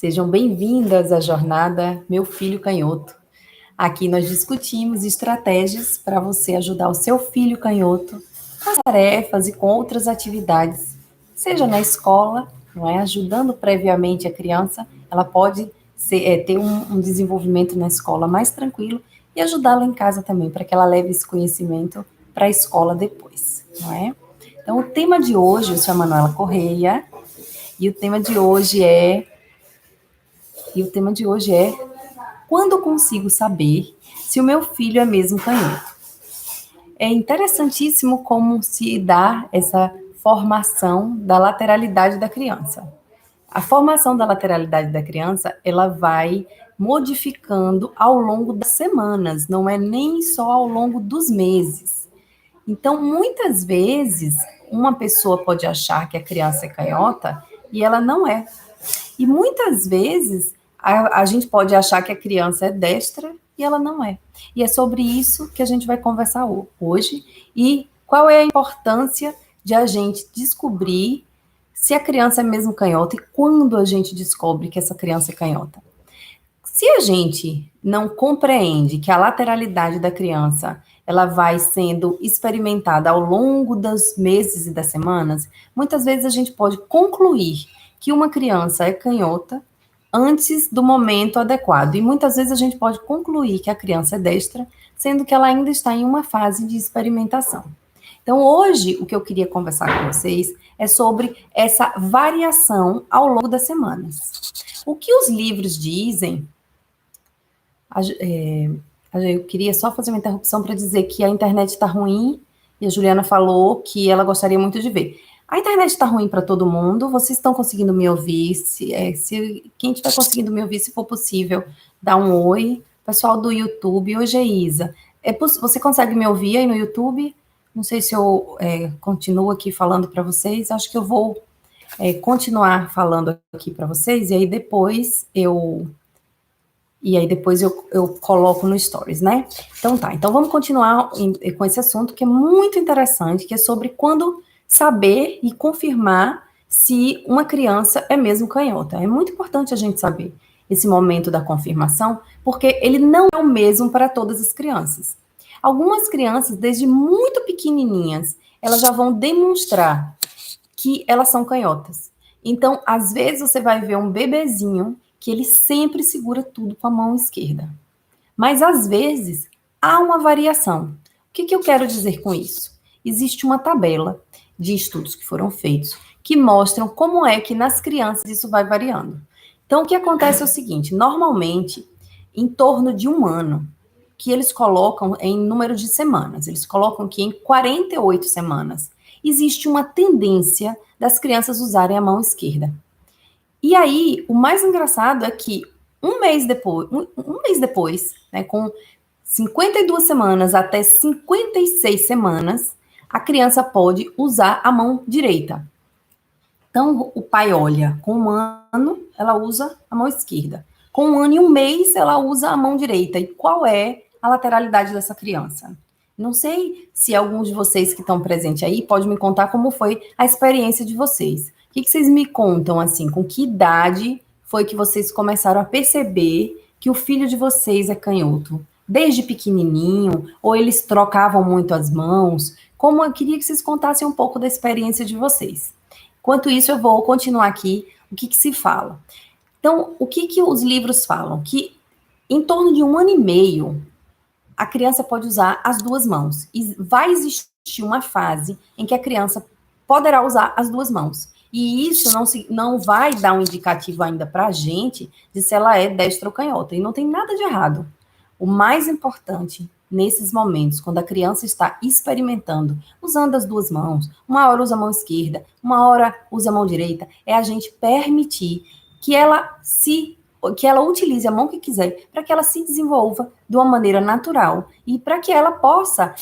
Sejam bem-vindas à jornada Meu Filho Canhoto. Aqui nós discutimos estratégias para você ajudar o seu filho canhoto com as tarefas e com outras atividades, seja na escola, não é? Ajudando previamente a criança, ela pode ter um desenvolvimento na escola mais tranquilo e ajudá-la em casa também, para que ela leve esse conhecimento para a escola depois, não é? Então, o tema de hoje, eu sou a Manuela Correia, e o tema de hoje é quando consigo saber se o meu filho é mesmo canhoto. É interessantíssimo como se dá essa formação da lateralidade da criança. A formação da lateralidade da criança, ela vai modificando ao longo das semanas, não é nem só ao longo dos meses. Então, muitas vezes, uma pessoa pode achar que a criança é canhota e ela não é. E muitas vezes a gente pode achar que a criança é destra e ela não é. E é sobre isso que a gente vai conversar hoje e qual é a importância de a gente descobrir se a criança é mesmo canhota e quando a gente descobre que essa criança é canhota. Se a gente não compreende que a lateralidade da criança ela vai sendo experimentada ao longo dos meses e das semanas, muitas vezes a gente pode concluir que uma criança é canhota antes do momento adequado. E muitas vezes a gente pode concluir que a criança é destra, sendo que ela ainda está em uma fase de experimentação. Então, hoje, o que eu queria conversar com vocês é sobre essa variação ao longo das semanas. O que os livros dizem. Eu queria só fazer uma interrupção para dizer que a internet está ruim e a Juliana falou que ela gostaria muito de ver. A internet está ruim para todo mundo, vocês estão conseguindo me ouvir? Se quem estiver conseguindo me ouvir, se for possível, dá um oi. Pessoal do YouTube, hoje é Isa. Você consegue me ouvir aí no YouTube? Não sei se eu continuo aqui falando para vocês, acho que eu vou continuar falando aqui para vocês, e aí depois eu coloco no Stories, né? Então tá, então vamos continuar com esse assunto que é muito interessante, que é sobre quando saber e confirmar se uma criança é mesmo canhota. É muito importante a gente saber esse momento da confirmação, porque ele não é o mesmo para todas as crianças. Algumas crianças, desde muito pequenininhas, elas já vão demonstrar que elas são canhotas. Então, às vezes você vai ver um bebezinho que ele sempre segura tudo com a mão esquerda. Mas, às vezes, há uma variação. O que eu quero dizer com isso? Existe uma tabela de estudos que foram feitos que mostram como é que nas crianças isso vai variando. Então, o que acontece é o seguinte, normalmente, em torno de um ano, que eles colocam em número de semanas, eles colocam que em 48 semanas, existe uma tendência das crianças usarem a mão esquerda. E aí, o mais engraçado é que um mês depois, né, com 52 semanas até 56 semanas, a criança pode usar a mão direita. Então, o pai olha, com um ano, ela usa a mão esquerda. Com um ano e um mês, ela usa a mão direita. E qual é a lateralidade dessa criança? Não sei se alguns de vocês que estão presentes aí pode me contar como foi a experiência de vocês. O que vocês me contam, assim, com que idade foi que vocês começaram a perceber que o filho de vocês é canhoto? Desde pequenininho? Ou eles trocavam muito as mãos? Como eu queria que vocês contassem um pouco da experiência de vocês. Enquanto isso, eu vou continuar aqui o que se fala. Então, o que os livros falam? Que em torno de um ano e meio, a criança pode usar as duas mãos. E vai existir uma fase em que a criança poderá usar as duas mãos. E isso não vai dar um indicativo ainda para a gente de se ela é destra ou canhota. E não tem nada de errado. O mais importante nesses momentos, quando a criança está experimentando, usando as duas mãos, uma hora usa a mão esquerda, uma hora usa a mão direita, é a gente permitir que ela utilize a mão que quiser, para que ela se desenvolva de uma maneira natural e para que ela possa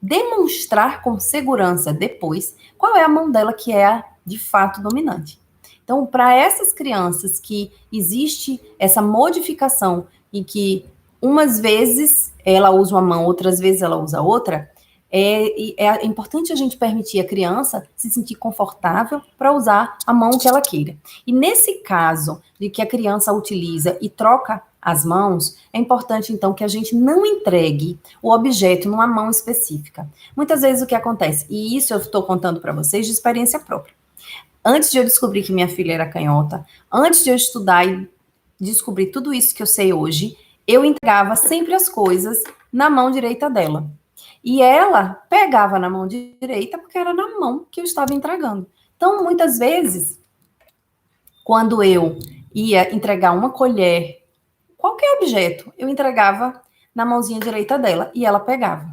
demonstrar com segurança depois qual é a mão dela que é a, de fato dominante. Então, para essas crianças que existe essa modificação e que umas vezes ela usa uma mão, outras vezes ela usa outra, É importante a gente permitir a criança se sentir confortável para usar a mão que ela queira. E nesse caso de que a criança utiliza e troca as mãos, é importante então que a gente não entregue o objeto numa mão específica. Muitas vezes o que acontece, e isso eu estou contando para vocês de experiência própria. Antes de eu descobrir que minha filha era canhota, antes de eu estudar e descobrir tudo isso que eu sei hoje, eu entregava sempre as coisas na mão direita dela. E ela pegava na mão direita porque era na mão que eu estava entregando. Então, muitas vezes, quando eu ia entregar uma colher, qualquer objeto, eu entregava na mãozinha direita dela e ela pegava.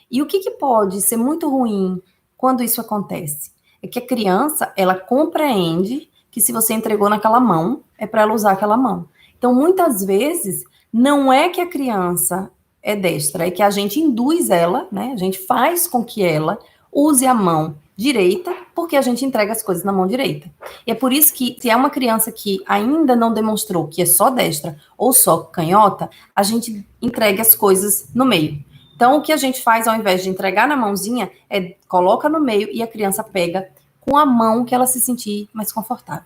E o que pode ser muito ruim quando isso acontece? É que a criança, ela compreende que se você entregou naquela mão, é para ela usar aquela mão. Então, muitas vezes, não é que a criança é destra, é que a gente induz ela, né? A gente faz com que ela use a mão direita, porque a gente entrega as coisas na mão direita. E é por isso que, se é uma criança que ainda não demonstrou que é só destra ou só canhota, a gente entrega as coisas no meio. Então, o que a gente faz, ao invés de entregar na mãozinha, é coloca no meio e a criança pega com a mão que ela se sentir mais confortável.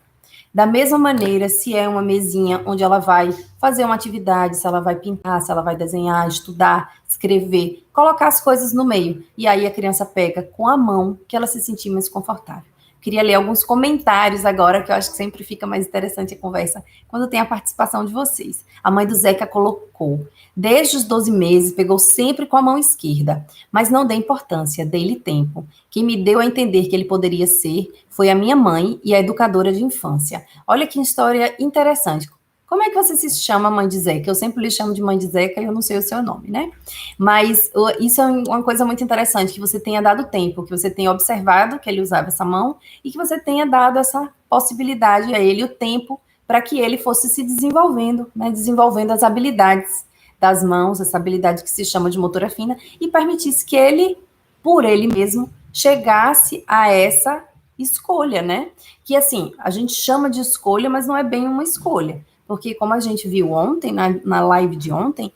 Da mesma maneira, se é uma mesinha onde ela vai fazer uma atividade, se ela vai pintar, se ela vai desenhar, estudar, escrever, colocar as coisas no meio. E aí a criança pega com a mão que ela se sentir mais confortável. Queria ler alguns comentários agora, que eu acho que sempre fica mais interessante a conversa quando tem a participação de vocês. A mãe do Zeca colocou: desde os 12 meses, pegou sempre com a mão esquerda, mas não dei importância, dei-lhe tempo. Quem me deu a entender que ele poderia ser foi a minha mãe e a educadora de infância. Olha que história interessante. Como é que você se chama, mãe de Zeca? Eu sempre lhe chamo de mãe de Zeca e eu não sei o seu nome, né? Mas isso é uma coisa muito interessante, que você tenha dado tempo, que você tenha observado que ele usava essa mão e que você tenha dado essa possibilidade a ele, o tempo, para que ele fosse se desenvolvendo, né? Desenvolvendo as habilidades das mãos, essa habilidade que se chama de motora fina, e permitisse que ele, por ele mesmo, chegasse a essa escolha, né? Que assim, a gente chama de escolha, mas não é bem uma escolha. Porque, como a gente viu ontem, na live de ontem,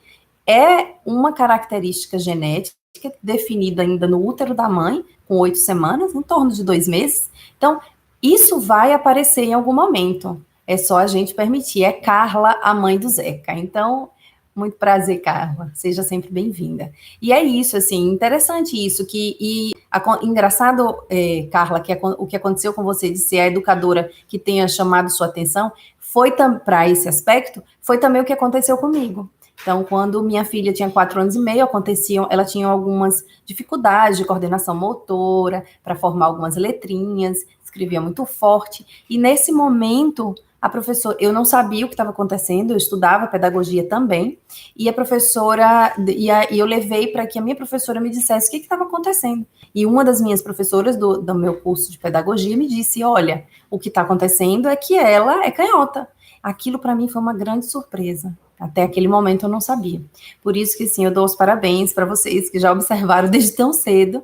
é uma característica genética definida ainda no útero da mãe, com 8 semanas, em torno de 2 meses. Então, isso vai aparecer em algum momento. É só a gente permitir. É Carla, a mãe do Zeca. Então, muito prazer, Carla. Seja sempre bem-vinda. E é isso, assim, interessante isso, engraçado, Carla, o que aconteceu com você de ser a educadora que tenha chamado sua atenção, foi para esse aspecto, foi também o que aconteceu comigo. Então, quando minha filha tinha 4 anos e meio, ela tinha algumas dificuldades de coordenação motora, para formar algumas letrinhas, escrevia muito forte, e nesse momento, a professora, eu não sabia o que estava acontecendo, eu estudava pedagogia também, e a professora, e eu levei para que a minha professora me dissesse o que estava acontecendo. E uma das minhas professoras do meu curso de pedagogia me disse: olha, o que está acontecendo é que ela é canhota. Aquilo para mim foi uma grande surpresa. Até aquele momento eu não sabia. Por isso que sim, eu dou os parabéns para vocês que já observaram desde tão cedo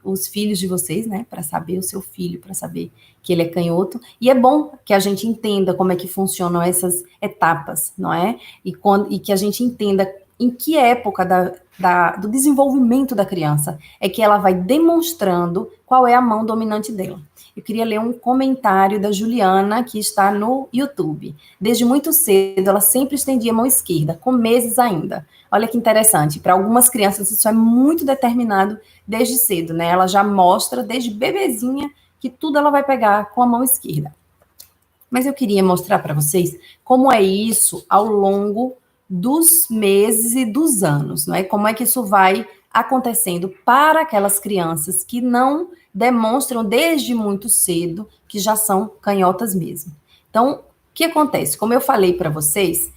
os filhos de vocês, né? Para saber o seu filho, para saber que ele é canhoto. E é bom que a gente entenda como é que funcionam essas etapas, não é? E que a gente entenda em que época do desenvolvimento da criança é que ela vai demonstrando qual é a mão dominante dela. Eu queria ler um comentário da Juliana, que está no YouTube. Desde muito cedo, ela sempre estendia a mão esquerda, com meses ainda. Olha que interessante, para algumas crianças isso é muito determinado desde cedo, né? Ela já mostra, desde bebezinha, que tudo ela vai pegar com a mão esquerda. Mas eu queria mostrar para vocês como é isso ao longo dos meses e dos anos, não é? Como é que isso vai acontecendo para aquelas crianças que não demonstram desde muito cedo que já são canhotas mesmo. Então, o que acontece? Como eu falei para vocês,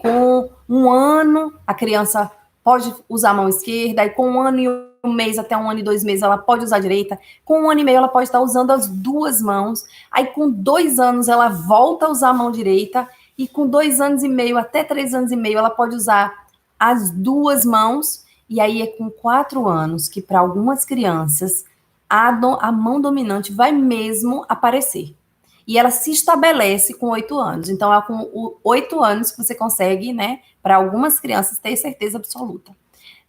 com 1 ano a criança pode usar a mão esquerda, e com 1 ano e 1 mês até 1 ano e 2 meses ela pode usar a direita, com 1 ano e meio ela pode estar usando as 2 mãos, aí com 2 anos ela volta a usar a mão direita, e com 2 anos e meio até 3 anos e meio ela pode usar as 2 mãos, e aí é com 4 anos que para algumas crianças a mão dominante vai mesmo aparecer. E ela se estabelece com 8 anos. Então, é com 8 anos que você consegue, né, para algumas crianças, ter certeza absoluta.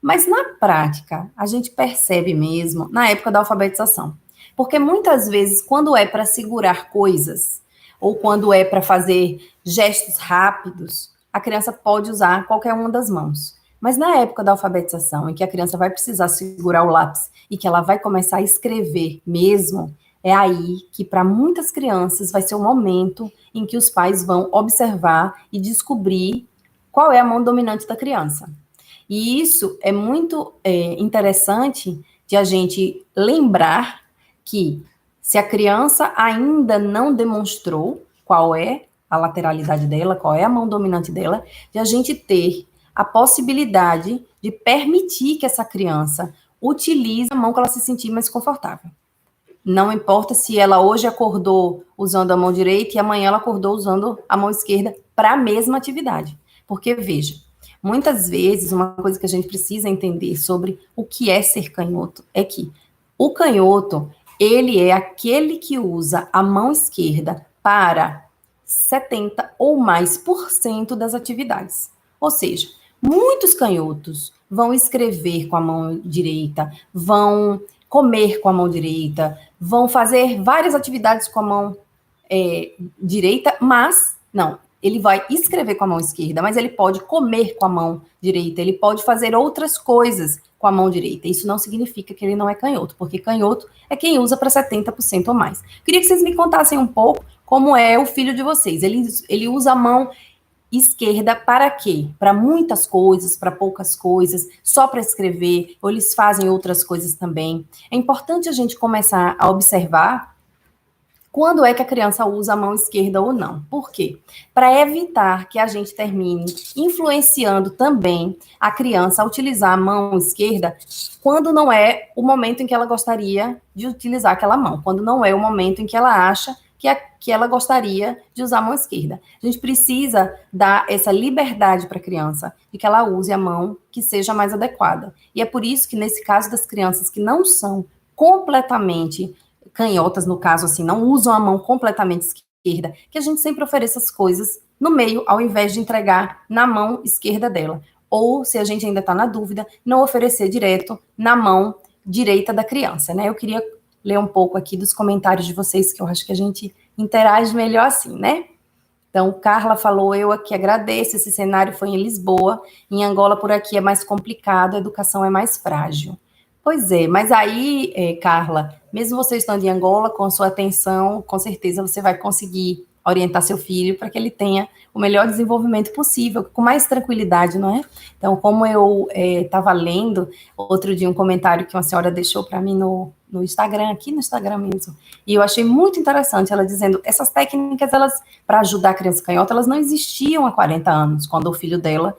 Mas na prática, a gente percebe mesmo na época da alfabetização. Porque muitas vezes, quando é para segurar coisas, ou quando é para fazer gestos rápidos, a criança pode usar qualquer uma das mãos. Mas na época da alfabetização, em que a criança vai precisar segurar o lápis e que ela vai começar a escrever mesmo, é aí que para muitas crianças vai ser o momento em que os pais vão observar e descobrir qual é a mão dominante da criança. E isso é muito interessante de a gente lembrar que se a criança ainda não demonstrou qual é a lateralidade dela, qual é a mão dominante dela, de a gente ter a possibilidade de permitir que essa criança utilize a mão que ela se sentir mais confortável. Não importa se ela hoje acordou usando a mão direita e amanhã ela acordou usando a mão esquerda para a mesma atividade. Porque, veja, muitas vezes uma coisa que a gente precisa entender sobre o que é ser canhoto é que o canhoto, ele é aquele que usa a mão esquerda para 70 ou mais por cento das atividades. Ou seja, muitos canhotos vão escrever com a mão direita, vão comer com a mão direita, vão fazer várias atividades com a mão direita, mas não, ele vai escrever com a mão esquerda, mas ele pode comer com a mão direita, ele pode fazer outras coisas com a mão direita. Isso não significa que ele não é canhoto, porque canhoto é quem usa para 70% ou mais. Queria que vocês me contassem um pouco como é o filho de vocês. Ele usa a mão esquerda para quê? Para muitas coisas, para poucas coisas, só para escrever, ou eles fazem outras coisas também. É importante a gente começar a observar quando é que a criança usa a mão esquerda ou não. Por quê? Para evitar que a gente termine influenciando também a criança a utilizar a mão esquerda quando não é o momento em que ela gostaria de utilizar aquela mão, quando não é o momento em que ela acha que ela gostaria de usar a mão esquerda. A gente precisa dar essa liberdade para a criança, de que ela use a mão que seja mais adequada. E é por isso que, nesse caso das crianças que não são completamente canhotas, no caso, assim, não usam a mão completamente esquerda, que a gente sempre ofereça as coisas no meio, ao invés de entregar na mão esquerda dela. Ou, se a gente ainda está na dúvida, não oferecer direto na mão direita da criança, né? Eu queria ler um pouco aqui dos comentários de vocês, que eu acho que a gente interage melhor assim, né? Então, Carla falou, eu aqui agradeço, esse cenário foi em Lisboa, em Angola por aqui é mais complicado, a educação é mais frágil. Pois é, mas aí, Carla, mesmo você estando em Angola, com a sua atenção, com certeza você vai conseguir orientar seu filho para que ele tenha o melhor desenvolvimento possível, com mais tranquilidade, não é? Então, como eu estava lendo outro dia um comentário que uma senhora deixou para mim no Instagram, aqui no Instagram mesmo, e eu achei muito interessante ela dizendo, essas técnicas, elas, para ajudar a criança canhota, elas não existiam há 40 anos, quando o filho dela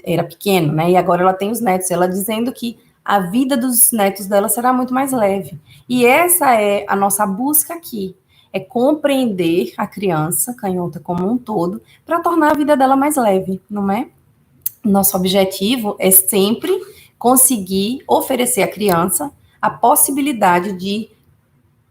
era pequeno, né? E agora ela tem os netos, ela dizendo que a vida dos netos dela será muito mais leve. E essa é a nossa busca aqui, é compreender a criança canhota como um todo, para tornar a vida dela mais leve, não é? Nosso objetivo é sempre conseguir oferecer à criança a possibilidade de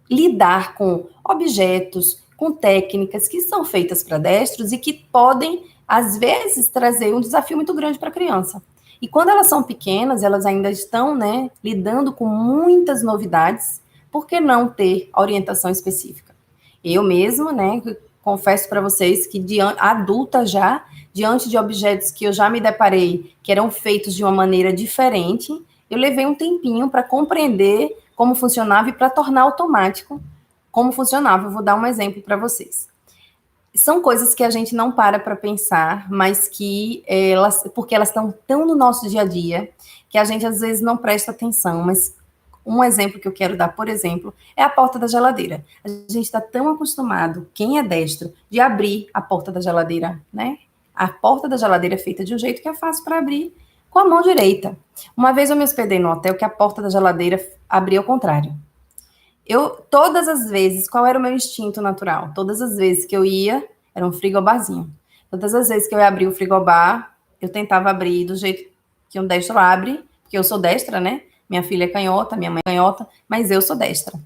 lidar com objetos, com técnicas que são feitas para destros e que podem, às vezes, trazer um desafio muito grande para a criança. E quando elas são pequenas, elas ainda estão, né, lidando com muitas novidades, por que não ter orientação específica? Eu mesma, né, confesso para vocês que adulta já, diante de objetos que eu já me deparei, que eram feitos de uma maneira diferente, eu levei um tempinho para compreender como funcionava e para tornar automático como funcionava. Eu vou dar um exemplo para vocês. São coisas que a gente não para pensar, mas que porque elas estão tão no nosso dia a dia, que a gente às vezes não presta atenção, mas um exemplo que eu quero dar, por exemplo, é a porta da geladeira. A gente está tão acostumado, quem é destro, de abrir a porta da geladeira, né? A porta da geladeira é feita de um jeito que é fácil para abrir com a mão direita. Uma vez eu me hospedei no hotel que a porta da geladeira abria ao contrário. Todas as vezes, qual era o meu instinto natural? Todas as vezes que eu ia, era um frigobarzinho. Todas as vezes que eu ia abrir o frigobar, eu tentava abrir do jeito que um destro abre, porque eu sou destra, né? Minha filha é canhota, minha mãe é canhota, mas eu sou destra.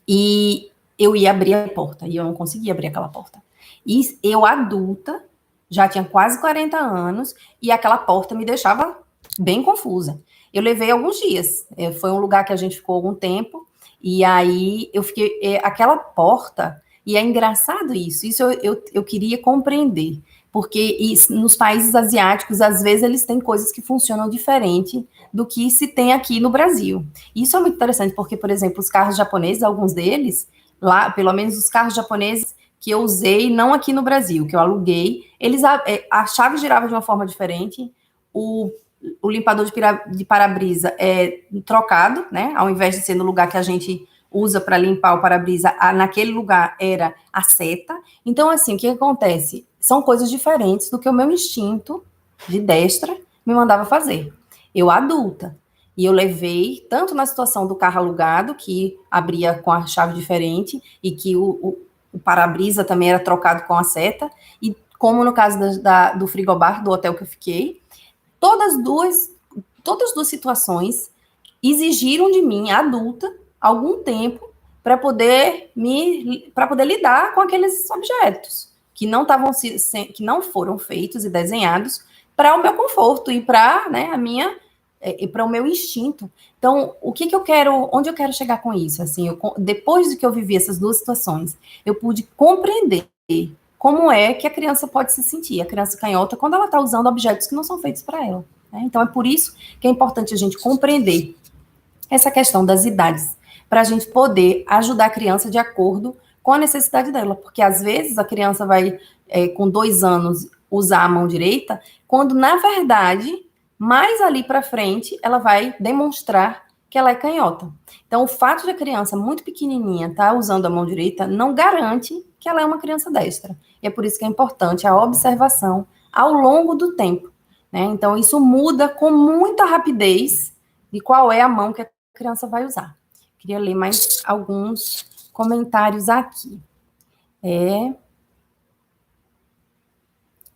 E eu ia abrir a porta, e eu não conseguia abrir aquela porta. E eu, adulta, já tinha quase 40 anos, e aquela porta me deixava bem confusa. Eu levei alguns dias. Foi um lugar que a gente ficou algum tempo, e aí eu fiquei. Aquela porta, e é engraçado isso. Isso eu queria compreender. Porque nos países asiáticos, às vezes, eles têm coisas que funcionam diferente do que se tem aqui no Brasil. Isso é muito interessante, porque, por exemplo, os carros japoneses, alguns deles, lá, pelo menos os carros japoneses que eu usei, não aqui no Brasil, que eu aluguei, a chave girava de uma forma diferente, o limpador de para-brisa é trocado, né? Ao invés de ser no lugar que a gente usa para limpar o para-brisa, naquele lugar era a seta. Então, assim, o que acontece? São coisas diferentes do que o meu instinto de destra me mandava fazer. Eu adulta. E eu levei, tanto na situação do carro alugado, que abria com a chave diferente, e que o para-brisa também era trocado com a seta, e como no caso do frigobar do hotel que eu fiquei, todas as duas situações exigiram de mim, adulta, algum tempo para poder lidar com aqueles objetos que não foram feitos e desenhados para o meu conforto e para, né, e para o meu instinto. Então, onde eu quero chegar com isso? Assim, depois de que eu vivi essas duas situações, eu pude compreender como é que a criança pode se sentir, a criança canhota, quando ela está usando objetos que não são feitos para ela. Né? Então, é por isso que é importante a gente compreender essa questão das idades, para a gente poder ajudar a criança de acordo com a necessidade dela, porque às vezes a criança vai, com 2 anos, usar a mão direita, quando na verdade, mais ali para frente, ela vai demonstrar que ela é canhota. Então, o fato de a criança muito pequenininha estar usando a mão direita não garante que ela é uma criança destra. E é por isso que é importante a observação ao longo do tempo. Né? Então, isso muda com muita rapidez de qual é a mão que a criança vai usar. Queria ler mais alguns comentários aqui.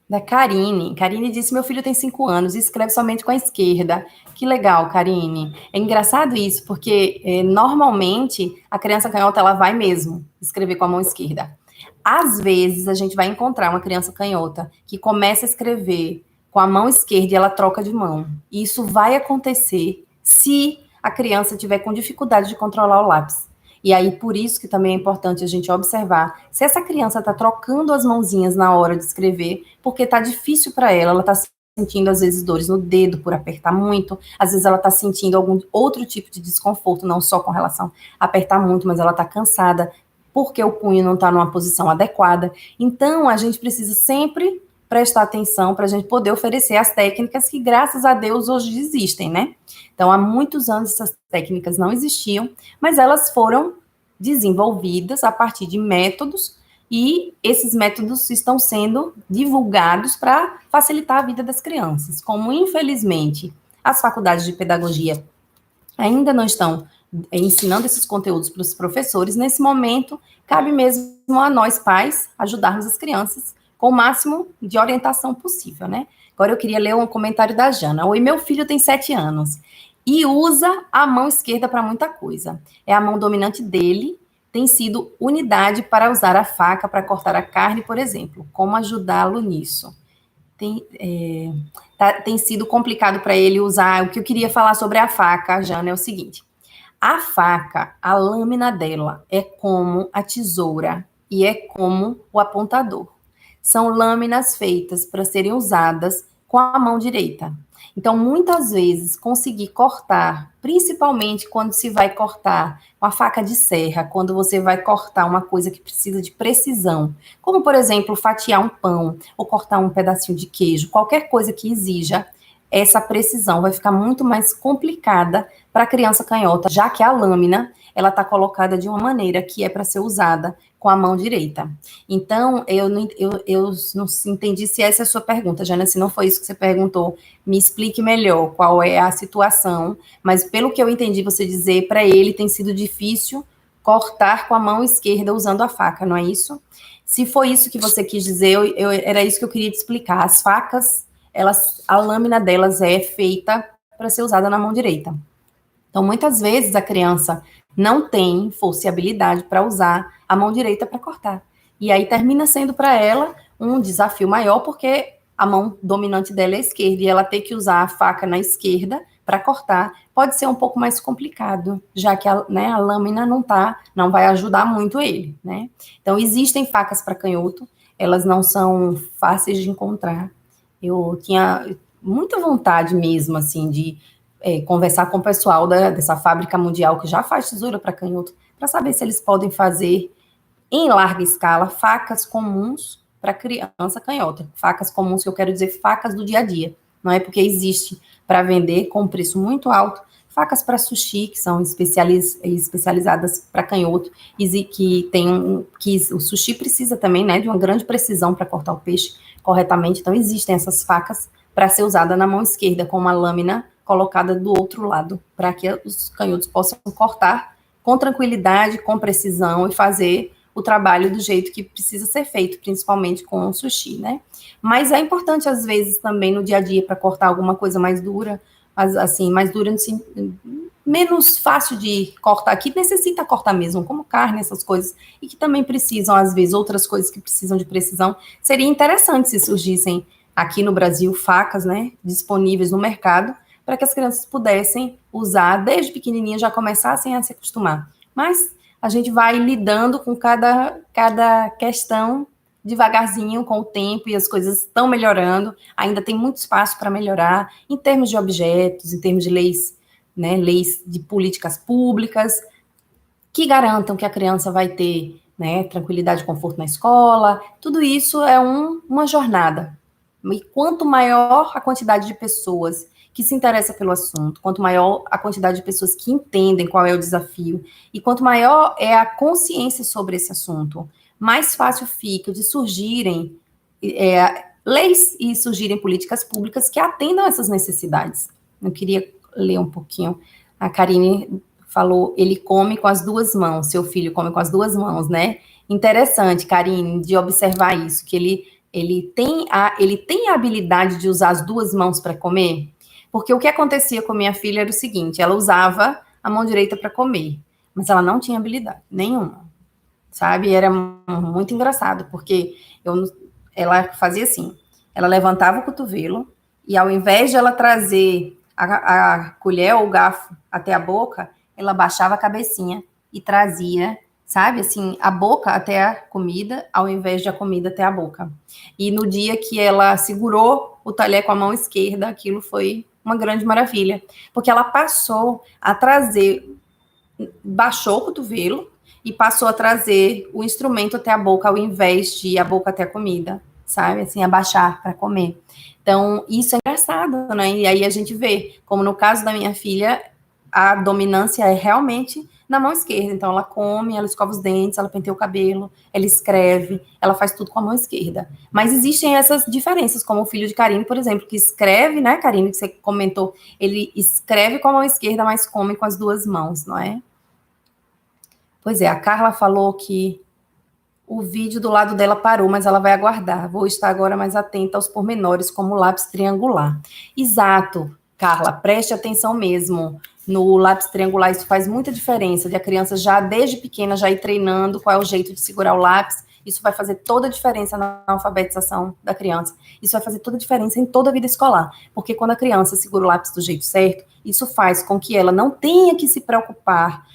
Da Karine. Karine disse: meu filho tem 5 anos e escreve somente com a esquerda. Que legal, Karine. É engraçado isso, porque normalmente a criança canhota ela vai mesmo escrever com a mão esquerda. Às vezes a gente vai encontrar uma criança canhota que começa a escrever com a mão esquerda e ela troca de mão. E isso vai acontecer se a criança tiver com dificuldade de controlar o lápis. E aí, por isso que também é importante a gente observar se essa criança está trocando as mãozinhas na hora de escrever, porque está difícil para ela, ela está sentindo, às vezes, dores no dedo por apertar muito, às vezes ela está sentindo algum outro tipo de desconforto, não só com relação a apertar muito, mas ela está cansada, porque o punho não está numa posição adequada. Então, a gente precisa sempre prestar atenção para a gente poder oferecer as técnicas que, graças a Deus, hoje existem, né? Então, há muitos anos essas técnicas não existiam, mas elas foram desenvolvidas a partir de métodos, e esses métodos estão sendo divulgados para facilitar a vida das crianças. Como, infelizmente, as faculdades de pedagogia ainda não estão ensinando esses conteúdos para os professores, nesse momento, cabe mesmo a nós, pais, ajudarmos as crianças com o máximo de orientação possível, né? Agora eu queria ler um comentário da Jana. Oi, meu filho tem 7 anos e usa a mão esquerda para muita coisa. É a mão dominante dele, tem sido unidade para usar a faca para cortar a carne, por exemplo. Como ajudá-lo nisso? Tem sido complicado para ele usar. O que eu queria falar sobre a faca, Jana, é o seguinte. A faca, a lâmina dela é como a tesoura e é como o apontador. São lâminas feitas para serem usadas com a mão direita. Então, muitas vezes, conseguir cortar, principalmente quando se vai cortar com a faca de serra, quando você vai cortar uma coisa que precisa de precisão, como, por exemplo, fatiar um pão ou cortar um pedacinho de queijo, qualquer coisa que exija essa precisão, vai ficar muito mais complicada para a criança canhota, já que a lâmina, ela está colocada de uma maneira que é para ser usada com a mão direita. Então, eu não entendi se essa é a sua pergunta, Jana, se não foi isso que você perguntou, me explique melhor qual é a situação, mas pelo que eu entendi você dizer, para ele tem sido difícil cortar com a mão esquerda usando a faca, não é isso? Se foi isso que você quis dizer, era isso que eu queria te explicar. As facas, a lâmina delas é feita para ser usada na mão direita. Então, muitas vezes a criança não tem força e habilidade para usar a mão direita para cortar. E aí termina sendo para ela um desafio maior, porque a mão dominante dela é a esquerda, e ela ter que usar a faca na esquerda para cortar, pode ser um pouco mais complicado, já que a lâmina não vai ajudar muito ele, né? Então, existem facas para canhoto, elas não são fáceis de encontrar. Eu tinha muita vontade mesmo, assim, de conversar com o pessoal dessa fábrica mundial que já faz tesoura para canhoto, para saber se eles podem fazer em larga escala facas comuns para criança canhota. Facas comuns, que eu quero dizer facas do dia a dia. Não é porque existe para vender com um preço muito alto facas para sushi, que são especializadas para canhoto, e que o sushi precisa também, né, de uma grande precisão para cortar o peixe corretamente. Então, existem essas facas para ser usada na mão esquerda, com uma lâmina colocada do outro lado, para que os canhotos possam cortar com tranquilidade, com precisão e fazer o trabalho do jeito que precisa ser feito, principalmente com o sushi, né? Mas é importante, às vezes, também no dia a dia, para cortar alguma coisa mais dura, assim, mais dura, assim, menos fácil de cortar, que necessita cortar mesmo, como carne, essas coisas, e que também precisam, às vezes, outras coisas que precisam de precisão. Seria interessante se surgissem aqui no Brasil facas, né, disponíveis no mercado, para que as crianças pudessem usar, desde pequenininha, já começassem a se acostumar. Mas a gente vai lidando com cada questão devagarzinho, com o tempo, e as coisas estão melhorando, ainda tem muito espaço para melhorar, em termos de objetos, em termos de leis, né, leis de políticas públicas, que garantam que a criança vai ter, né, tranquilidade e conforto na escola. Tudo isso é uma jornada. E quanto maior a quantidade de pessoas que se interessa pelo assunto, quanto maior a quantidade de pessoas que entendem qual é o desafio, e quanto maior é a consciência sobre esse assunto, mais fácil fica de surgirem leis e surgirem políticas públicas que atendam essas necessidades. Eu queria ler um pouquinho. A Karine falou, ele come com as duas mãos, seu filho come com as duas mãos, né? Interessante, Karine, de observar isso, que ele tem a habilidade de usar as duas mãos para comer. Porque o que acontecia com minha filha era o seguinte, ela usava a mão direita para comer, mas ela não tinha habilidade nenhuma, sabe? Era muito engraçado, porque ela fazia assim, ela levantava o cotovelo, e ao invés de ela trazer a colher ou o garfo até a boca, ela baixava a cabecinha e trazia, sabe, assim, a boca até a comida, ao invés de a comida até a boca. E no dia que ela segurou o talher com a mão esquerda, aquilo foi uma grande maravilha, porque ela passou a trazer, baixou o cotovelo e passou a trazer o instrumento até a boca, ao invés de ir a boca até a comida, sabe, assim, abaixar para comer. Então, isso é engraçado, né, e aí a gente vê, como no caso da minha filha, a dominância é realmente na mão esquerda. Então, ela come, ela escova os dentes, ela penteia o cabelo, ela escreve, ela faz tudo com a mão esquerda. Mas existem essas diferenças, como o filho de Karine, por exemplo, que escreve, né, Karine, que você comentou, ele escreve com a mão esquerda, mas come com as duas mãos, não é? Pois é, a Carla falou que o vídeo do lado dela parou, mas ela vai aguardar. Vou estar agora mais atenta aos pormenores, como o lápis triangular. Exato, Carla, preste atenção mesmo. No lápis triangular, isso faz muita diferença, de a criança já, desde pequena, já ir treinando qual é o jeito de segurar o lápis. Isso vai fazer toda a diferença na alfabetização da criança. Isso vai fazer toda a diferença em toda a vida escolar. Porque quando a criança segura o lápis do jeito certo, isso faz com que ela não tenha que se preocupar,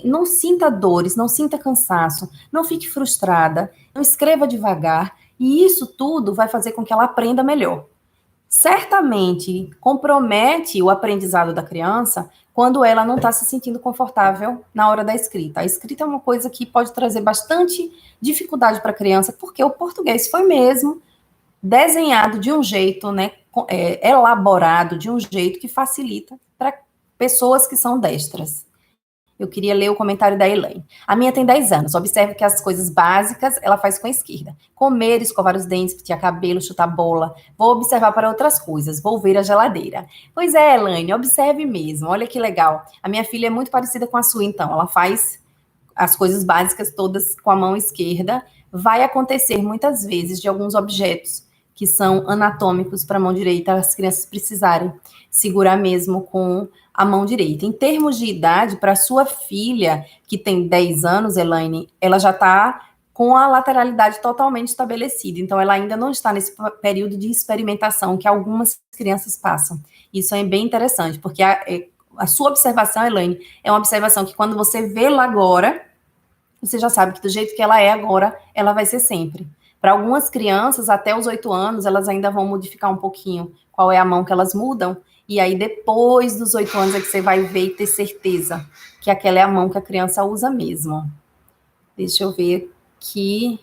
não sinta dores, não sinta cansaço, não fique frustrada, não escreva devagar, e isso tudo vai fazer com que ela aprenda melhor. Certamente compromete o aprendizado da criança quando ela não está se sentindo confortável na hora da escrita. A escrita é uma coisa que pode trazer bastante dificuldade para a criança, porque o português foi mesmo desenhado de um jeito, né, elaborado de um jeito que facilita para pessoas que são destras. Eu queria ler o comentário da Elaine. A minha tem 10 anos. Observe que as coisas básicas ela faz com a esquerda. Comer, escovar os dentes, pentear cabelo, chutar bola. Vou observar para outras coisas. Vou ver a geladeira. Pois é, Elaine, observe mesmo. Olha que legal. A minha filha é muito parecida com a sua, então. Ela faz as coisas básicas todas com a mão esquerda. Vai acontecer muitas vezes de alguns objetos que são anatômicos para a mão direita, as crianças precisarem segurar mesmo com a mão direita. Em termos de idade, para sua filha, que tem 10 anos, Elaine, ela já está com a lateralidade totalmente estabelecida. Então, ela ainda não está nesse período de experimentação que algumas crianças passam. Isso é bem interessante, porque a sua observação, Elaine, é uma observação que quando você vê lá agora, você já sabe que do jeito que ela é agora, ela vai ser sempre. Para algumas crianças, até os 8 anos, elas ainda vão modificar um pouquinho qual é a mão que elas mudam, e aí depois dos 8 anos é que você vai ver e ter certeza que aquela é a mão que a criança usa mesmo. Deixa eu ver aqui.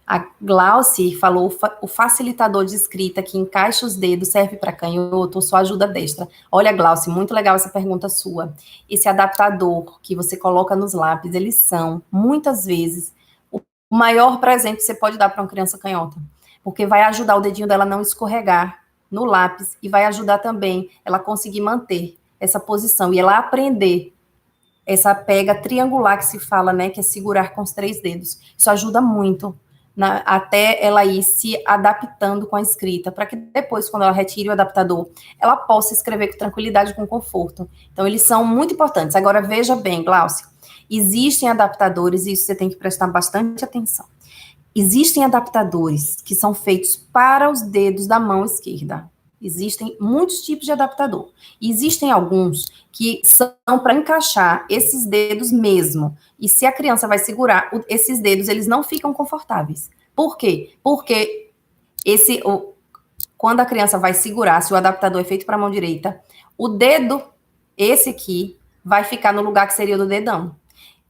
A Glauci falou, o facilitador de escrita que encaixa os dedos serve para canhoto ou só ajuda a destra? Olha, Glauci, muito legal essa pergunta sua. Esse adaptador que você coloca nos lápis, eles são, muitas vezes, o maior presente que você pode dar para uma criança canhota, porque vai ajudar o dedinho dela a não escorregar no lápis e vai ajudar também ela conseguir manter essa posição e ela aprender essa pega triangular que se fala, né, que é segurar com os 3 dedos. Isso ajuda muito até ela ir se adaptando com a escrita, para que depois, quando ela retire o adaptador, ela possa escrever com tranquilidade, com conforto. Então, eles são muito importantes. Agora, veja bem, Glaucio, existem adaptadores, e isso você tem que prestar bastante atenção. Existem adaptadores que são feitos para os dedos da mão esquerda. Existem muitos tipos de adaptador. E existem alguns que são para encaixar esses dedos mesmo. E se a criança vai segurar, esses dedos, eles não ficam confortáveis. Por quê? Porque quando a criança vai segurar, se o adaptador é feito para a mão direita, o dedo, esse aqui, vai ficar no lugar que seria o do dedão.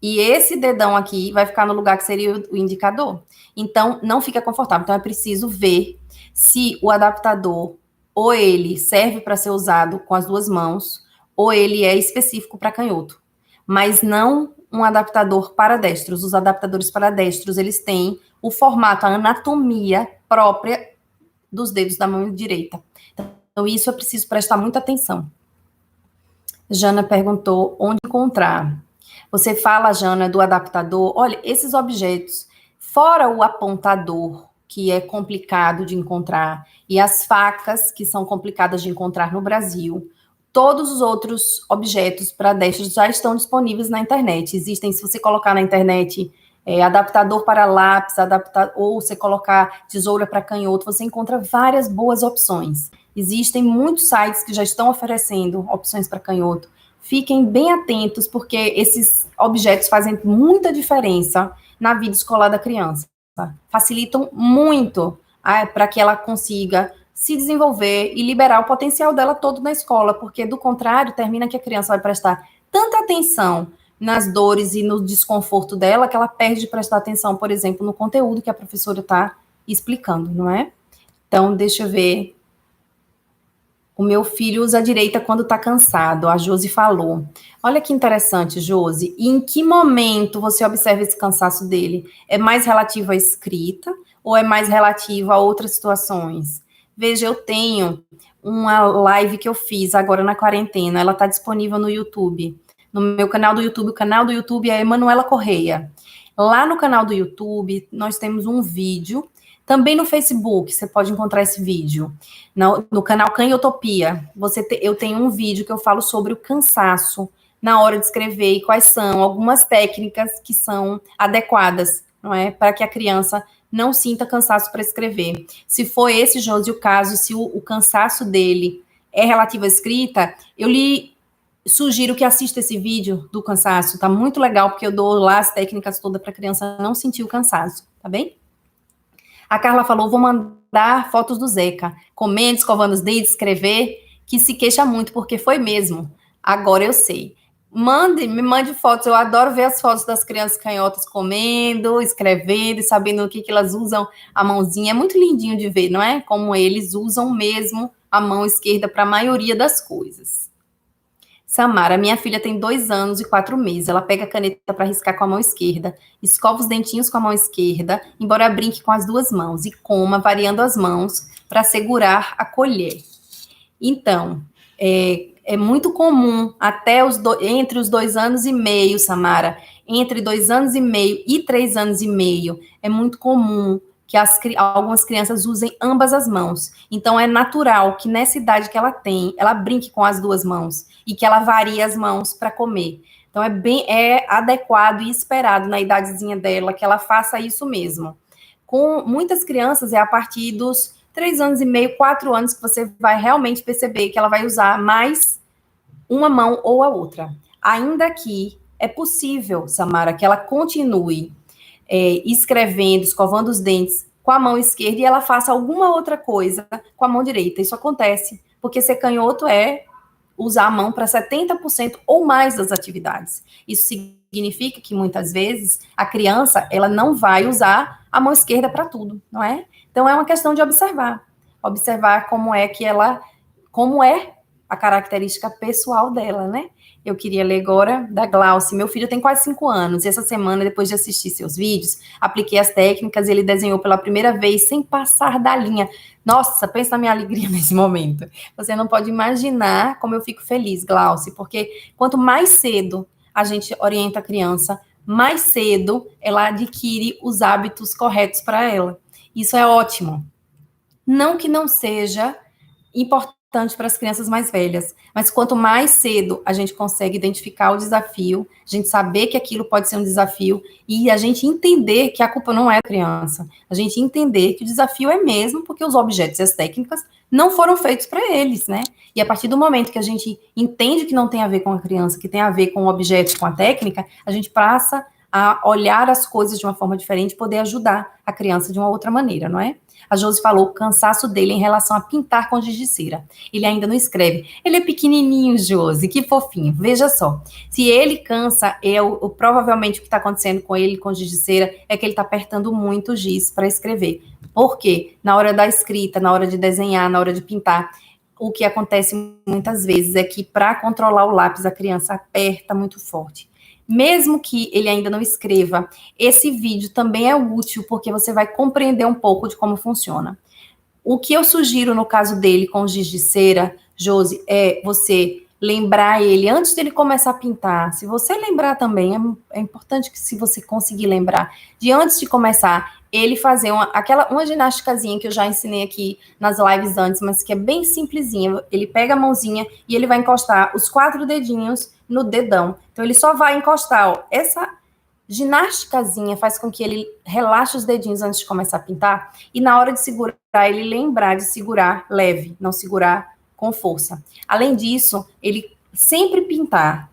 E esse dedão aqui vai ficar no lugar que seria o indicador. Então, não fica confortável. Então, é preciso ver se o adaptador ou ele serve para ser usado com as 2 mãos, ou ele é específico para canhoto. Mas não um adaptador para destros. Os adaptadores para destros, eles têm o formato, a anatomia própria dos dedos da mão direita. Então, isso é preciso prestar muita atenção. Jana perguntou onde encontrar. Você fala, Jana, do adaptador. Olha, esses objetos, fora o apontador, que é complicado de encontrar, e as facas, que são complicadas de encontrar no Brasil, todos os outros objetos para destros já estão disponíveis na internet. Existem, se você colocar na internet adaptador para lápis, ou você colocar tesoura para canhoto, você encontra várias boas opções. Existem muitos sites que já estão oferecendo opções para canhoto. Fiquem bem atentos, porque esses objetos fazem muita diferença na vida escolar da criança. Facilitam muito para que ela consiga se desenvolver e liberar o potencial dela todo na escola, porque, do contrário, termina que a criança vai prestar tanta atenção nas dores e no desconforto dela, que ela perde de prestar atenção, por exemplo, no conteúdo que a professora está explicando, não é? Então, deixa eu ver. O meu filho usa a direita quando está cansado, a Josi falou. Olha que interessante, Josi. E em que momento você observa esse cansaço dele? É mais relativo à escrita ou é mais relativo a outras situações? Veja, eu tenho uma live que eu fiz agora na quarentena, ela está disponível no YouTube. No meu canal do YouTube, o canal do YouTube é Emanuela Correia. Lá no canal do YouTube, nós temos um vídeo. Também no Facebook, você pode encontrar esse vídeo. No canal Canhotopia, eu tenho um vídeo que eu falo sobre o cansaço na hora de escrever e quais são algumas técnicas que são adequadas, não é? Para que a criança não sinta cansaço para escrever. Se for esse, Josi, o caso, se o cansaço dele é relativo à escrita, eu lhe sugiro que assista esse vídeo do cansaço. Tá muito legal, porque eu dou lá as técnicas todas para a criança não sentir o cansaço, tá bem? A Carla falou, vou mandar fotos do Zeca, comendo, escovando os dedos, escrever, que se queixa muito, porque foi mesmo. Agora eu sei. Me mande fotos, eu adoro ver as fotos das crianças canhotas comendo, escrevendo, e sabendo o que elas usam a mãozinha. É muito lindinho de ver, não é? Como eles usam mesmo a mão esquerda para a maioria das coisas. Samara, minha filha tem 2 anos e 4 meses. Ela pega a caneta para riscar com a mão esquerda, escova os dentinhos com a mão esquerda, embora brinque com as 2 mãos, e coma variando as mãos para segurar a colher. Então, é muito comum, entre os 2 anos e meio, Samara, entre 2 anos e meio e 3 anos e meio, é muito comum que algumas crianças usem ambas as mãos. Então, é natural que nessa idade que ela tem, ela brinque com as 2 mãos e que ela varie as mãos para comer. Então, é adequado e esperado na idadezinha dela que ela faça isso mesmo. Com muitas crianças, é a partir dos 3 anos e meio, 4 anos, que você vai realmente perceber que ela vai usar mais uma mão ou a outra. Ainda que é possível, Samara, que ela continue escrevendo, escovando os dentes com a mão esquerda e ela faça alguma outra coisa com a mão direita. Isso acontece, porque ser canhoto é usar a mão para 70% ou mais das atividades. Isso significa que muitas vezes a criança ela não vai usar a mão esquerda para tudo, não é? Então é uma questão de observar como é a característica pessoal dela, né? Eu queria ler agora da Glauce. Meu filho tem quase 5 anos e essa semana, depois de assistir seus vídeos, apliquei as técnicas e ele desenhou pela primeira vez sem passar da linha. Nossa, pensa na minha alegria nesse momento. Você não pode imaginar como eu fico feliz, Glauce, porque quanto mais cedo a gente orienta a criança, mais cedo ela adquire os hábitos corretos para ela. Isso é ótimo. Não que não seja importante para as crianças mais velhas, mas quanto mais cedo a gente consegue identificar o desafio, a gente saber que aquilo pode ser um desafio e a gente entender que a culpa não é da criança, a gente entender que o desafio é mesmo porque os objetos e as técnicas não foram feitos para eles, né? E a partir do momento que a gente entende que não tem a ver com a criança, que tem a ver com o objeto, com a técnica, a gente passa a olhar as coisas de uma forma diferente, poder ajudar a criança de uma outra maneira, não é? A Josi falou o cansaço dele em relação a pintar com giz de cera. Ele ainda não escreve. Ele é pequenininho, Josi, que fofinho. Veja só, se ele cansa, provavelmente o que está acontecendo com ele com giz de cera é que ele está apertando muito o giz para escrever. Por quê? Na hora da escrita, na hora de desenhar, na hora de pintar, o que acontece muitas vezes é que para controlar o lápis, a criança aperta muito forte. Mesmo que ele ainda não escreva, esse vídeo também é útil, porque você vai compreender um pouco de como funciona. O que eu sugiro no caso dele com giz de cera, Josi, é você lembrar ele antes dele começar a pintar. Se você lembrar também, é importante que se você conseguir lembrar, de antes de começar, ele fazer uma ginástica que eu já ensinei aqui nas lives antes, mas que é bem simplesinha. Ele pega a mãozinha e ele vai encostar os 4 dedinhos no dedão. Então, ele só vai encostar, ó, essa ginástica faz com que ele relaxe os dedinhos antes de começar a pintar, e na hora de segurar, ele lembrar de segurar leve, não segurar com força. Além disso, ele sempre pintar,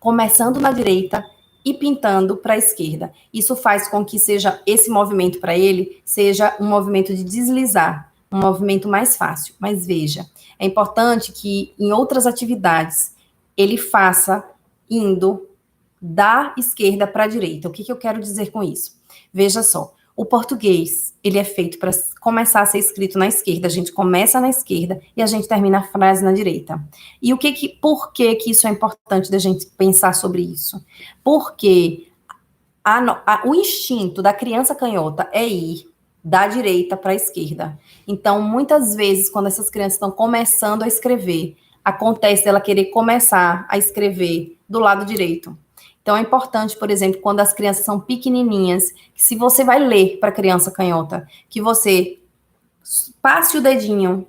começando na direita e pintando para a esquerda. Isso faz com que seja esse movimento para ele, seja um movimento de deslizar, um movimento mais fácil. Mas veja, é importante que em outras atividades ele faça indo da esquerda para a direita. O que eu quero dizer com isso? Veja só, o português, ele é feito para começar a ser escrito na esquerda. A gente começa na esquerda e a gente termina a frase na direita. E por que isso é importante da gente pensar sobre isso? Porque o instinto da criança canhota é ir da direita para a esquerda. Então, muitas vezes, quando essas crianças estão começando a escrever, acontece dela querer começar a escrever do lado direito. Então, é importante, por exemplo, quando as crianças são pequenininhas, que se você vai ler para a criança canhota, que você passe o dedinho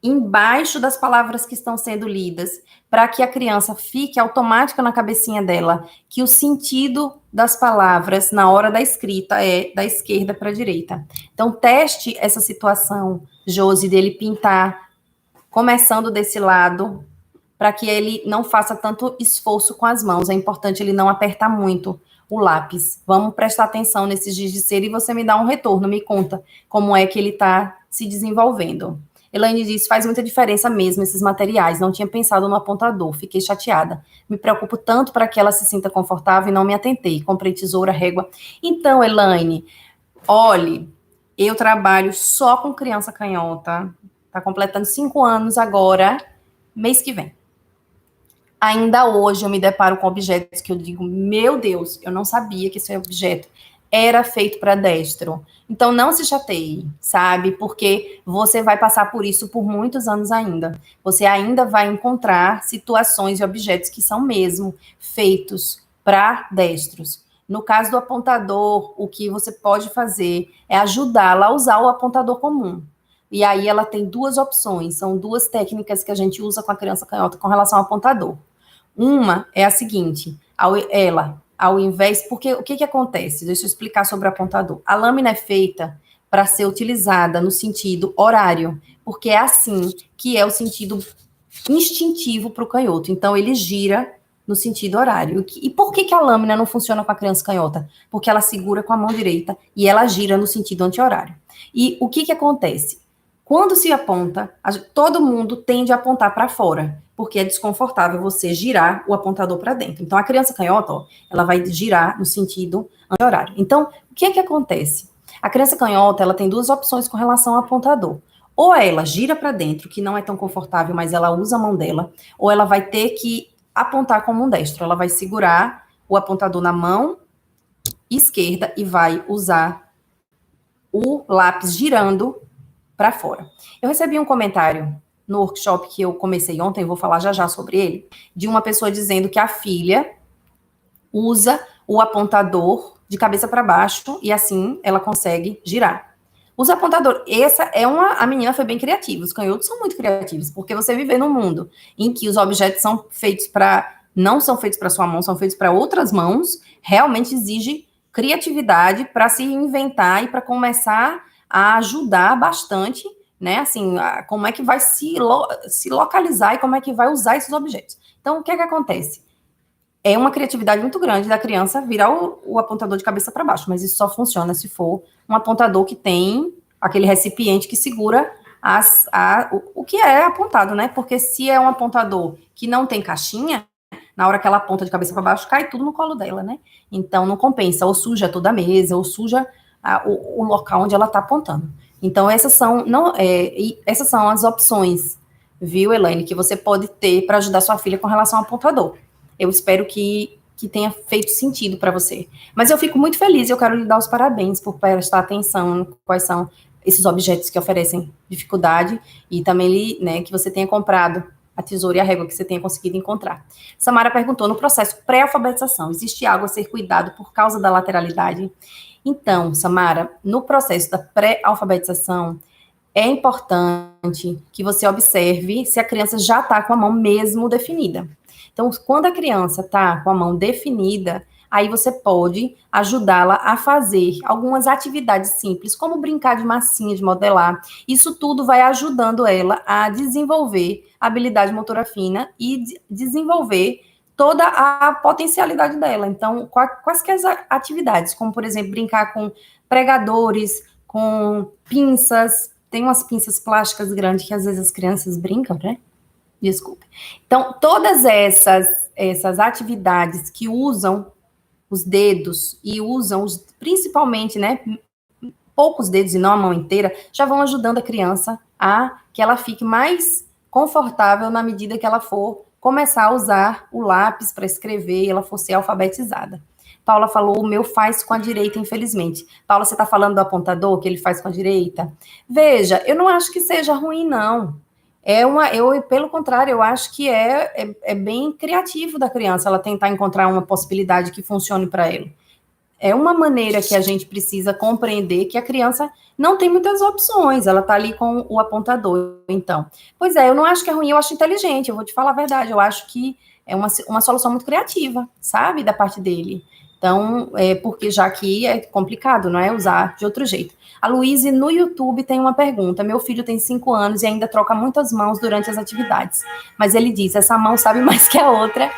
embaixo das palavras que estão sendo lidas, para que a criança fique automática na cabecinha dela, que o sentido das palavras na hora da escrita é da esquerda para a direita. Então, teste essa situação, Josi, dele pintar, começando desse lado, para que ele não faça tanto esforço com as mãos. É importante ele não apertar muito o lápis. Vamos prestar atenção nesses giz de cera e você me dá um retorno, me conta como é que ele está se desenvolvendo. Elaine disse, faz muita diferença mesmo esses materiais, não tinha pensado no apontador, fiquei chateada. Me preocupo tanto para que ela se sinta confortável e não me atentei. Comprei tesoura, régua. Então, Elaine, olhe, eu trabalho só com criança canhota, tá completando 5 anos agora, mês que vem. Ainda hoje eu me deparo com objetos que eu digo, meu Deus, eu não sabia que esse objeto era feito para destro. Então, não se chateie, sabe? Porque você vai passar por isso por muitos anos ainda. Você ainda vai encontrar situações e objetos que são mesmo feitos para destros. No caso do apontador, o que você pode fazer é ajudá-la a usar o apontador comum. E aí ela tem 2 opções, são 2 técnicas que a gente usa com a criança canhota com relação ao apontador. Uma é a seguinte, ao invés, porque o que acontece? Deixa eu explicar sobre o apontador. A lâmina é feita para ser utilizada no sentido horário, porque é assim que é o sentido instintivo para o canhoto. Então, ele gira no sentido horário. E por que a lâmina não funciona com a criança canhota? Porque ela segura com a mão direita e ela gira no sentido anti-horário. E o que acontece? Quando se aponta, todo mundo tende a apontar para fora, porque é desconfortável você girar o apontador para dentro. Então, a criança canhota, ó, ela vai girar no sentido anti-horário. Então, o que acontece? A criança canhota, ela tem duas opções com relação ao apontador. Ou ela gira para dentro, que não é tão confortável, mas ela usa a mão dela, ou ela vai ter que apontar com a mão destra. Ela vai segurar o apontador na mão esquerda e vai usar o lápis girando para fora. Eu recebi um comentário no workshop que eu comecei ontem, eu vou falar já sobre ele, de uma pessoa dizendo que a filha usa o apontador de cabeça para baixo e assim ela consegue girar. Usa apontador. A menina foi bem criativa. Os canhotos são muito criativos, porque você viver num mundo em que os objetos são feitos não são feitos para sua mão, são feitos para outras mãos, realmente exige criatividade para se inventar e para começar a ajudar bastante, né? Assim, como é que vai se localizar e como é que vai usar esses objetos. Então, o que acontece? É uma criatividade muito grande da criança virar o apontador de cabeça para baixo, mas isso só funciona se for um apontador que tem aquele recipiente que segura o que é apontado, né? Porque se é um apontador que não tem caixinha, na hora que ela aponta de cabeça para baixo, cai tudo no colo dela, né? Então não compensa, ou suja toda a mesa, ou suja o local onde ela está apontando. Então essas são as opções, viu, Elaine, que você pode ter para ajudar sua filha com relação ao apontador. Eu espero que tenha feito sentido para você. Mas eu fico muito feliz e eu quero lhe dar os parabéns por prestar atenção em quais são esses objetos que oferecem dificuldade e também né, que você tenha comprado a tesoura e a régua que você tenha conseguido encontrar. Samara perguntou, no processo pré-alfabetização, existe algo a ser cuidado por causa da lateralidade? Então, Samara, no processo da pré-alfabetização, é importante que você observe se a criança já está com a mão mesmo definida. Então, quando a criança está com a mão definida, aí você pode ajudá-la a fazer algumas atividades simples, como brincar de massinha, de modelar. Isso tudo vai ajudando ela a desenvolver a habilidade motora fina e desenvolver toda a potencialidade dela. Então, quaisquer atividades, como, por exemplo, brincar com pregadores, com pinças. Tem umas pinças plásticas grandes que às vezes as crianças brincam, né? Desculpe. Então, todas essas atividades que usam os dedos e usam principalmente, né, poucos dedos e não a mão inteira, já vão ajudando a criança a que ela fique mais confortável na medida que ela for começar a usar o lápis para escrever e ela for ser alfabetizada. Paula falou, o meu faz com a direita, infelizmente. Paula, você está falando do apontador, que ele faz com a direita? Veja, eu não acho que seja ruim, não. Pelo contrário, eu acho que é bem criativo da criança ela tentar encontrar uma possibilidade que funcione para ela. É uma maneira que a gente precisa compreender que a criança não tem muitas opções, ela está ali com o apontador, então. Pois é, eu não acho que é ruim, eu acho inteligente, eu vou te falar a verdade, eu acho que é uma solução muito criativa, sabe, da parte dele. Então, porque já que é complicado, não é? Usar de outro jeito. A Luíse, no YouTube, tem uma pergunta. Meu filho tem 5 anos e ainda troca muitas mãos durante as atividades. Mas ele diz, essa mão sabe mais que a outra,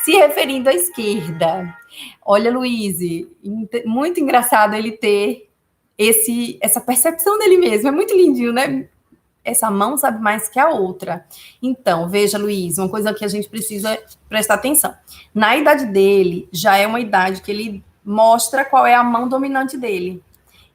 se referindo à esquerda. Olha, Luíse, muito engraçado ele ter essa percepção dele mesmo. É muito lindinho, né? Essa mão sabe mais que a outra. Então, veja, Luiz, uma coisa que a gente precisa prestar atenção. Na idade dele, já é uma idade que ele mostra qual é a mão dominante dele.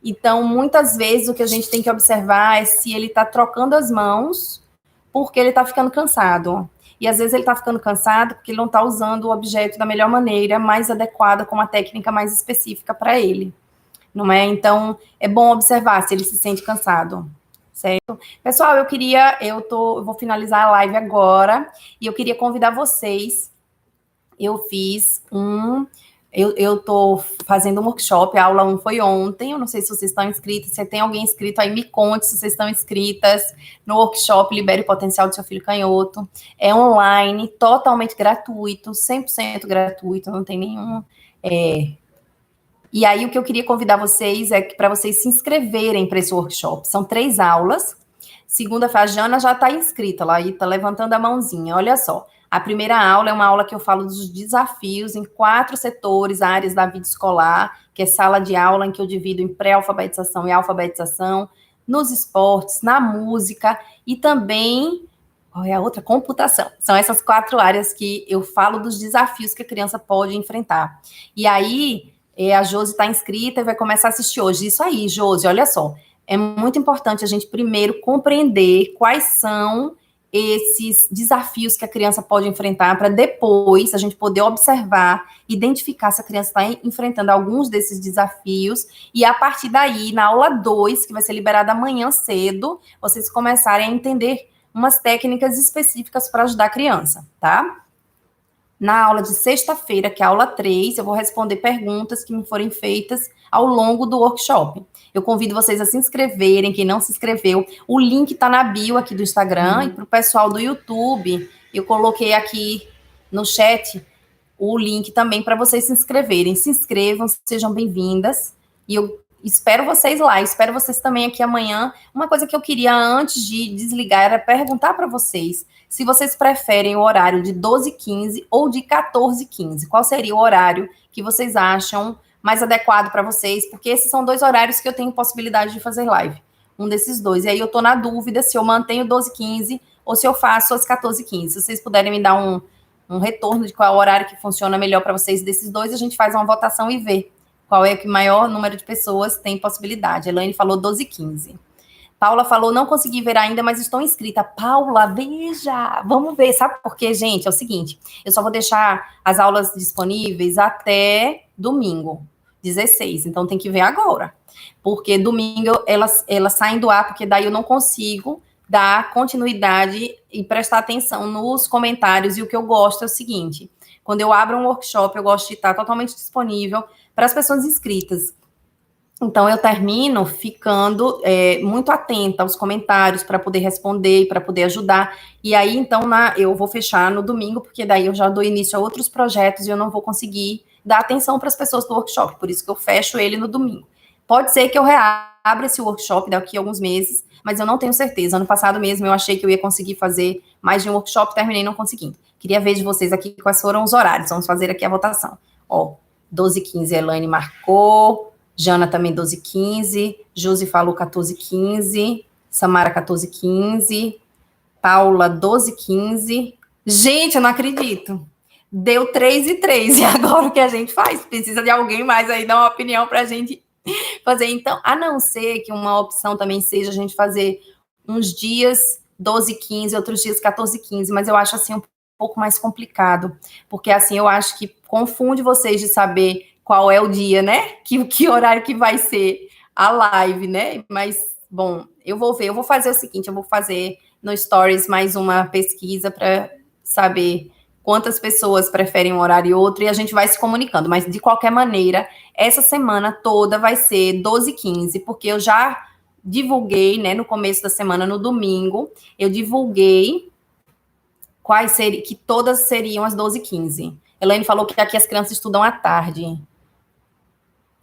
Então, muitas vezes, o que a gente tem que observar é se ele está trocando as mãos porque ele está ficando cansado. E, às vezes, ele está ficando cansado porque ele não está usando o objeto da melhor maneira, mais adequada, com uma técnica mais específica para ele. Não é? Então, é bom observar se ele se sente cansado. Certo? Pessoal, eu vou finalizar a live agora e eu queria convidar vocês. Eu fiz Eu estou fazendo um workshop, a aula 1 foi ontem, eu não sei se vocês estão inscritos, se tem alguém inscrito aí, me conte se vocês estão inscritas no workshop Libere o Potencial do Seu Filho Canhoto. É online, totalmente gratuito, 100% gratuito, não tem nenhum... E aí, o que eu queria convidar vocês é para vocês se inscreverem para esse workshop. São 3 aulas. Segunda-feira, a Jana já está inscrita lá e está levantando a mãozinha. Olha só. A primeira aula é uma aula que eu falo dos desafios em 4 setores, áreas da vida escolar, que é sala de aula em que eu divido em pré-alfabetização e alfabetização, nos esportes, na música e também, qual é a outra? Computação. São essas 4 áreas que eu falo dos desafios que a criança pode enfrentar. E aí, a Josi está inscrita e vai começar a assistir hoje. Isso aí, Josi, olha só. É muito importante a gente primeiro compreender quais são esses desafios que a criança pode enfrentar, para depois a gente poder observar, identificar se a criança está enfrentando alguns desses desafios, e a partir daí, na aula 2, que vai ser liberada amanhã cedo, vocês começarem a entender umas técnicas específicas para ajudar a criança, tá? Na aula de sexta-feira, que é a aula 3, eu vou responder perguntas que me forem feitas ao longo do workshop. Eu convido vocês a se inscreverem, quem não se inscreveu. O link está na bio aqui do Instagram, e para o pessoal do YouTube, eu coloquei aqui no chat o link também para vocês se inscreverem. Se inscrevam, sejam bem-vindas. E eu espero vocês lá, espero vocês também aqui amanhã. Uma coisa que eu queria, antes de desligar, era perguntar para vocês se vocês preferem o horário de 12h15 ou de 14h15. Qual seria o horário que vocês acham mais adequado para vocês? Porque esses são 2 horários que eu tenho possibilidade de fazer live. Um desses 2. E aí eu estou na dúvida se eu mantenho 12h15 ou se eu faço às 14h15. Se vocês puderem me dar um retorno de qual é o horário que funciona melhor para vocês desses 2, a gente faz uma votação e vê qual é que o maior número de pessoas tem possibilidade. A Elaine falou 12h15. Paula falou, não consegui ver ainda, mas estou inscrita. Paula, veja, vamos ver. Sabe por quê, gente? É o seguinte, eu só vou deixar as aulas disponíveis até domingo, 16. Então, tem que ver agora. Porque domingo elas saem do ar, porque daí eu não consigo dar continuidade e prestar atenção nos comentários. E o que eu gosto é o seguinte, quando eu abro um workshop, eu gosto de estar totalmente disponível para as pessoas inscritas. Então, eu termino ficando muito atenta aos comentários para poder responder, para poder ajudar. E aí, então, eu vou fechar no domingo, porque daí eu já dou início a outros projetos e eu não vou conseguir dar atenção para as pessoas do workshop. Por isso que eu fecho ele no domingo. Pode ser que eu reabra esse workshop daqui a alguns meses, mas eu não tenho certeza. Ano passado mesmo eu achei que eu ia conseguir fazer mais de um workshop, terminei não conseguindo. Queria ver de vocês aqui quais foram os horários. Vamos fazer aqui a votação. Ó, 12h15, Elaine marcou. Jana também 12h15, Josi falou 14h15, Samara 14h15, Paula 12h15. Gente, eu não acredito. Deu 3 e 3. E agora o que a gente faz? Precisa de alguém mais aí dar uma opinião para a gente fazer. Então, a não ser que uma opção também seja a gente fazer uns dias 12h15, outros dias 14h15, mas eu acho assim um pouco mais complicado, porque assim eu acho que confunde vocês de saber qual é o dia, né? Que horário que vai ser a live, né? Mas, bom, eu vou ver. Eu vou fazer o seguinte, eu vou fazer no Stories mais uma pesquisa para saber quantas pessoas preferem um horário e outro, e a gente vai se comunicando. Mas, de qualquer maneira, essa semana toda vai ser 12h15, porque eu já divulguei, né, no começo da semana, no domingo, eu divulguei quais seriam, que todas seriam às 12h15. Elaine falou que aqui as crianças estudam à tarde.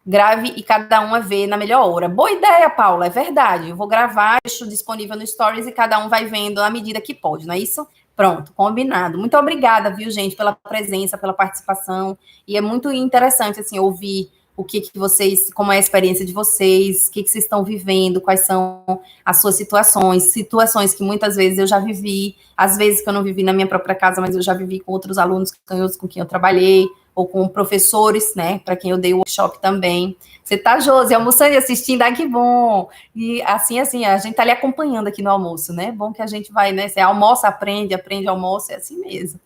Grave e cada uma vê na melhor hora. Boa ideia, Paula, é verdade. Eu vou gravar, deixo disponível no Stories e cada um vai vendo à medida que pode, não é isso? Pronto, combinado. Muito obrigada, viu, gente, pela presença, pela participação. E é muito interessante, assim, ouvir o que vocês, como é a experiência de vocês, o que vocês estão vivendo, quais são as suas situações que muitas vezes eu já vivi, às vezes que eu não vivi na minha própria casa, mas eu já vivi com outros alunos canhotos com quem eu trabalhei, ou com professores, né, para quem eu dei o workshop também. Você tá, Josi, almoçando e assistindo, ah, que bom! E assim, a gente tá ali acompanhando aqui no almoço, né? Bom que a gente vai, né, você almoça, aprende, almoça, é assim mesmo.